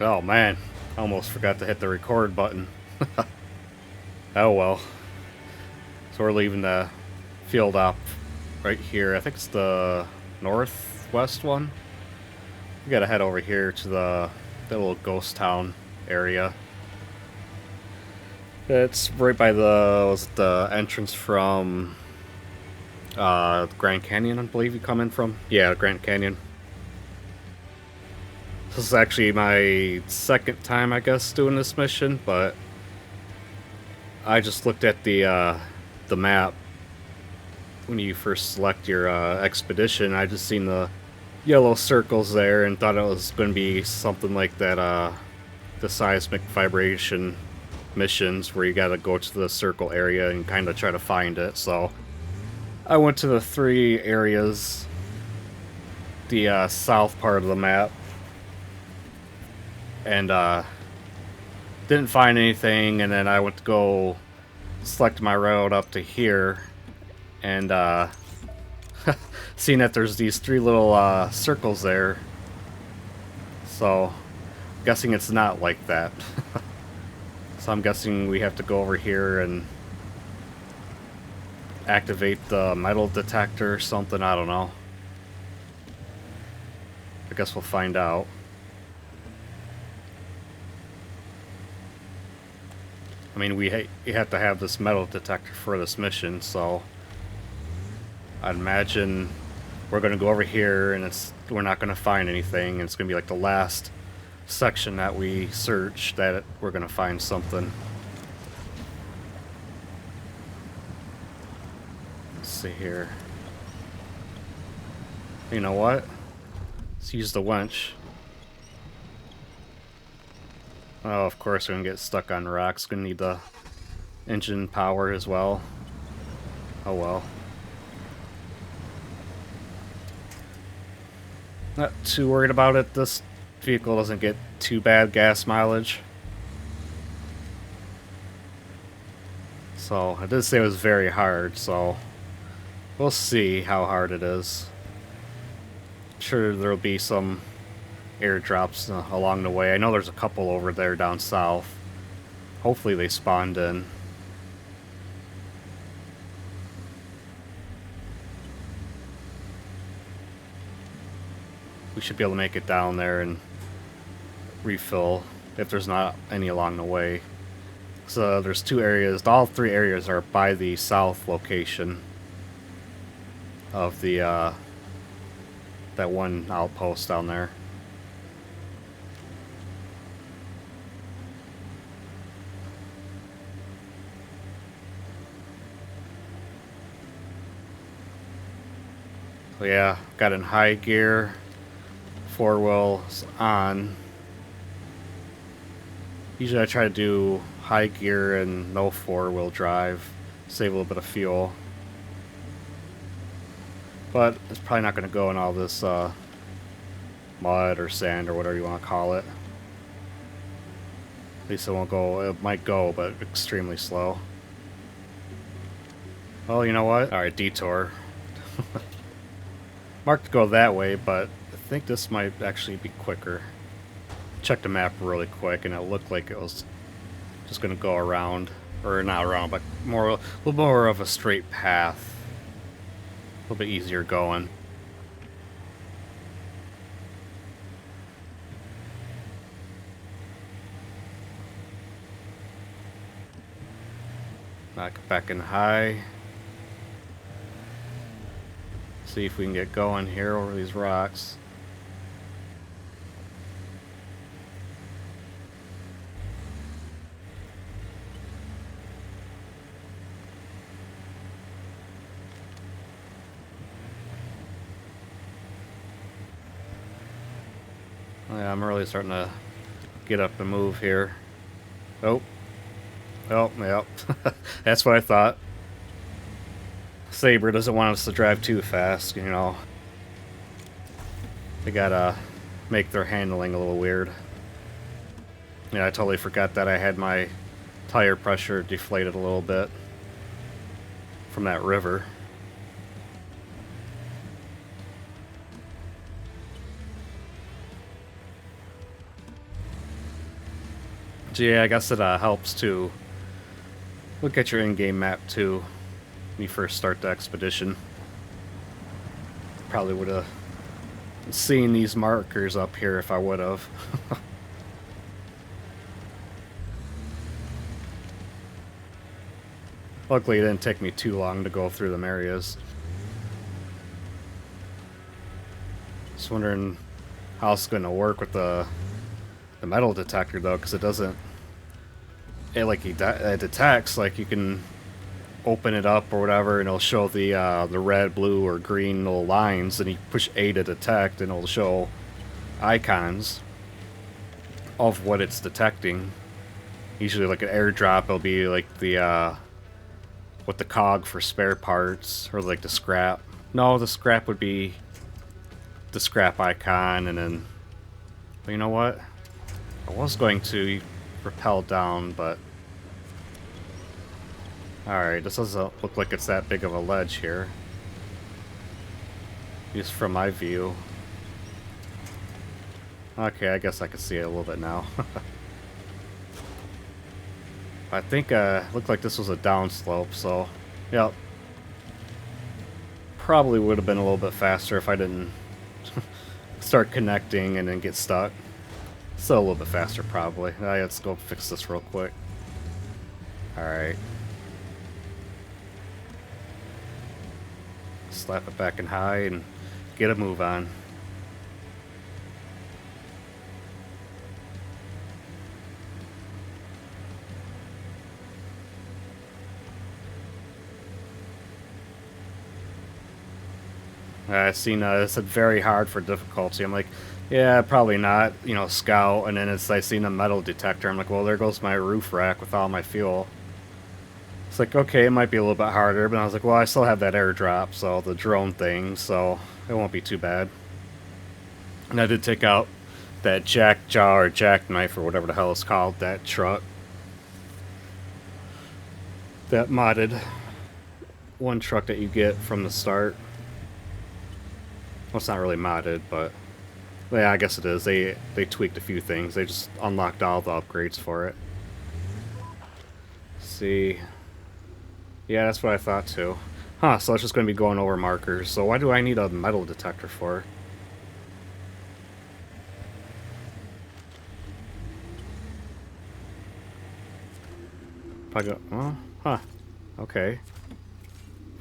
Oh man, I almost forgot to hit the record button. Oh well. So we're leaving the field op right here. I think it's the northwest one. We gotta head over here to the little ghost town area. It's right by the entrance from Grand Canyon, I believe you come in from. Yeah, Grand Canyon. This is actually my second time, I guess, doing this mission, but I just looked at the map when you first select your expedition. I just seen the yellow circles there and thought it was going to be something like that, the seismic vibration missions where you got to go to the circle area and kind of try to find it. So I went to the three areas, the south part of the map, and didn't find anything. And then I went to go select my route up to here, and seeing that there's these three little circles there, so guessing it's not like that. So I'm guessing we have to go over here and activate the metal detector or something, I don't know. I guess we'll find out. I mean, you have to have this metal detector for this mission, so I'd imagine we're going to go over here and we're not going to find anything, and it's going to be like the last section that we search that we're going to find something. Let's see here. You know what? Let's use the winch. Oh, of course we're going to get stuck on rocks. Going to need the engine power as well. Oh well. Not too worried about it. This vehicle doesn't get too bad gas mileage. So, I did say it was very hard, so we'll see how hard it is. I'm sure there'll be some airdrops along the way. I know there's a couple over there down south. Hopefully they spawned in. We should be able to make it down there and refill if there's not any along the way. So there's two areas. All three areas are by the south location of the that one outpost down there. So yeah, got in high gear, 4 wheels on. Usually I try to do high gear and no 4-wheel drive, save a little bit of fuel. But it's probably not going to go in all this mud or sand or whatever you want to call it. At least it won't go, it might go, but extremely slow. Well, you know what? Alright, detour. Marked to go that way, but I think this might actually be quicker. Checked the map really quick, and it looked like it was just going to go around, or not around, but a little more of a straight path. A little bit easier going. Back in high. See if we can get going here over these rocks. Yeah, I'm really starting to get up and move here. Oh. Oh, yep. That's what I thought. Saber doesn't want us to drive too fast, you know. They gotta make their handling a little weird. Yeah, I totally forgot that I had my tire pressure deflated a little bit from that river. So yeah, I guess it helps to look at your in-game map too when you first start the expedition. Probably would have seen these markers up here if I would have. Luckily, it didn't take me too long to go through them areas. Just wondering how it's going to work with the metal detector though, because it doesn't. It detects, like you can open it up or whatever, and it'll show the red, blue, or green little lines, and you push A to detect, and it'll show icons of what it's detecting. Usually, like an airdrop, it'll be like the with the cog for spare parts, or like the scrap. No, the scrap would be the scrap icon, and then. But you know what? I was going to rappel down, but. Alright, this doesn't look like it's that big of a ledge here. Just from my view. Okay, I guess I can see it a little bit now. I think looked like this was a downslope, so yep. Probably would have been a little bit faster if I didn't start connecting and then get stuck. Still a little bit faster probably. Let's go fix this real quick. Alright. Slap it back in high and get a move on. I seen it said very hard for difficulty. I'm like, yeah, probably not. You know, scout. And then I seen a metal detector. I'm like, well, there goes my roof rack with all my fuel. It's like, okay, it might be a little bit harder, but I was like, well, I still have that airdrop, so the drone thing, so it won't be too bad. And I did take out that jackjaw or jackknife or whatever the hell it's called, that truck. That modded one truck that you get from the start. Well, it's not really modded, but yeah, I guess it is. They tweaked a few things. They just unlocked all the upgrades for it. Let's see. Yeah, that's what I thought too. Huh, so it's just going to be going over markers. So why do I need a metal detector for? If I go, oh, huh, okay.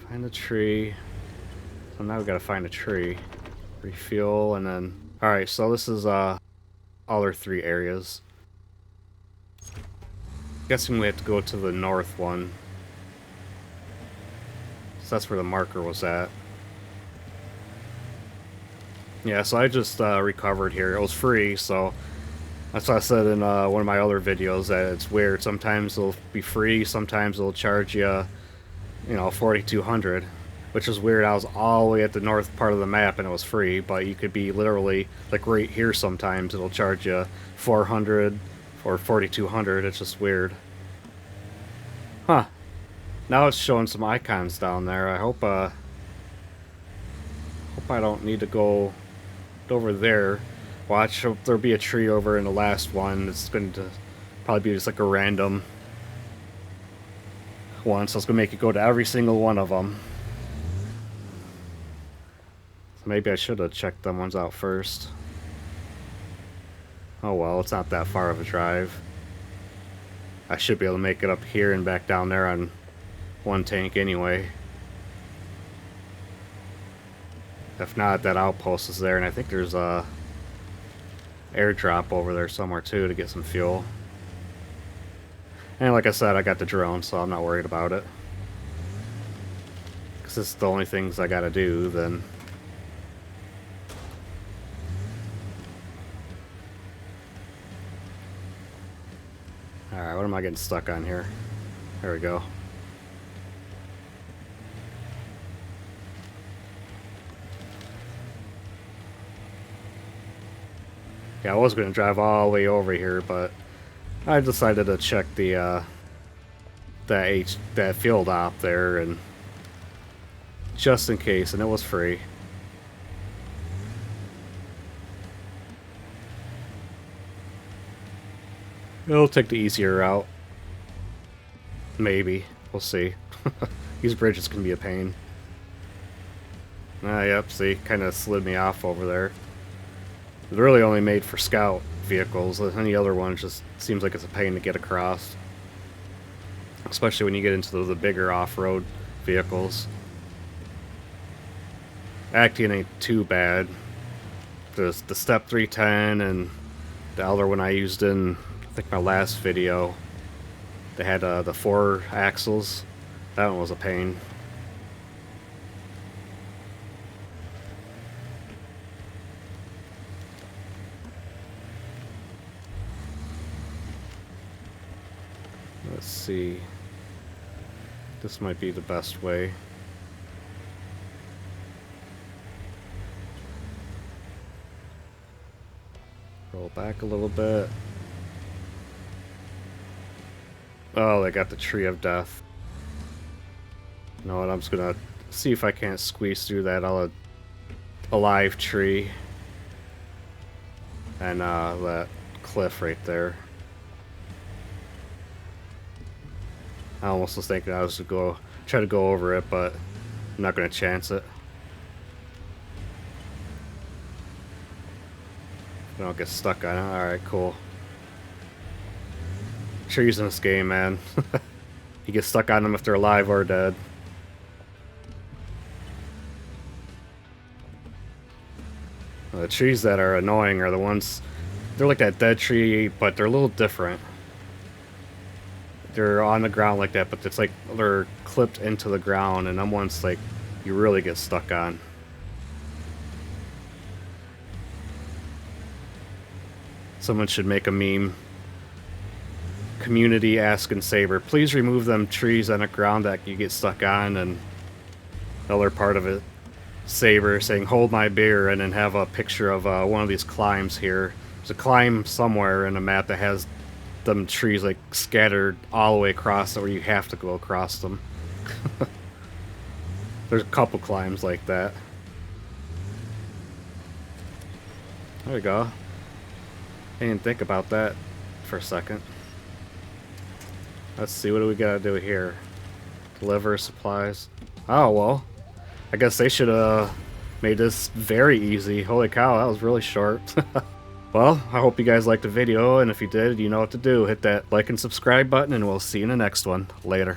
Find the tree. So now we gotta find a tree. Refuel, and then... Alright, so this is, all our 3 areas. Guessing we have to go to the north one. So that's where the marker was at. Yeah, so I just, recovered here. It was free, so... That's what I said in, one of my other videos, that it's weird. Sometimes it'll be free, sometimes it'll charge you, you know, 4,200. Which is weird. I was all the way at the north part of the map and it was free, but you could be literally, like right here sometimes, it'll charge you 400 or 4,200. It's just weird. Huh. Now it's showing some icons down there. I hope I don't need to go over there. Watch, there'll be a tree over in the last one. It's going to probably be just like a random one, so it's going to make you go to every single one of them. Maybe I should have checked them ones out first. Oh well, it's not that far of a drive. I should be able to make it up here and back down there on one tank anyway. If not, that outpost is there, and I think there's a airdrop over there somewhere too to get some fuel. And like I said, I got the drone, so I'm not worried about it. Because this is the only things I gotta do, then... Alright, what am I getting stuck on here? There we go. Yeah, I was going to drive all the way over here, but I decided to check the that field op there, and just in case, and it was free. It'll take the easier route. Maybe. We'll see. These bridges can be a pain. Ah, yep, see, kind of slid me off over there. It's really only made for scout vehicles. Any other one just seems like it's a pain to get across. Especially when you get into the bigger off-road vehicles. Acting ain't too bad. There's the Step 310 and the other one I used in, I think, my last video. They had the 4 axles. That one was a pain. Let's see. This might be the best way. Roll back a little bit. Oh, they got the Tree of Death. You know what, I'm just gonna see if I can't squeeze through that alive tree. And that cliff right there. I almost was thinking I was to try to go over it, but I'm not gonna chance it. I don't get stuck on it. Alright, cool. Trees in this game, man. You get stuck on them if they're alive or dead. The trees that are annoying are the ones... They're like that dead tree, but they're a little different. They're on the ground like that, but it's like they're clipped into the ground, and them ones, like, you really get stuck on. Someone should make a meme. Community asking Saber, please remove them trees on the ground that you get stuck on, and the other part of it, Saber saying, hold my beer, and then have a picture of one of these climbs here. There's a climb somewhere in a map that has them trees like scattered all the way across it, where you have to go across them. There's a couple climbs like that. There we go. I didn't think about that for a second. Let's see, what do we gotta do here? Deliver supplies. Oh, well. I guess they should have made this very easy. Holy cow, that was really short. Well, I hope you guys liked the video, and if you did, you know what to do. Hit that like and subscribe button, and we'll see you in the next one. Later.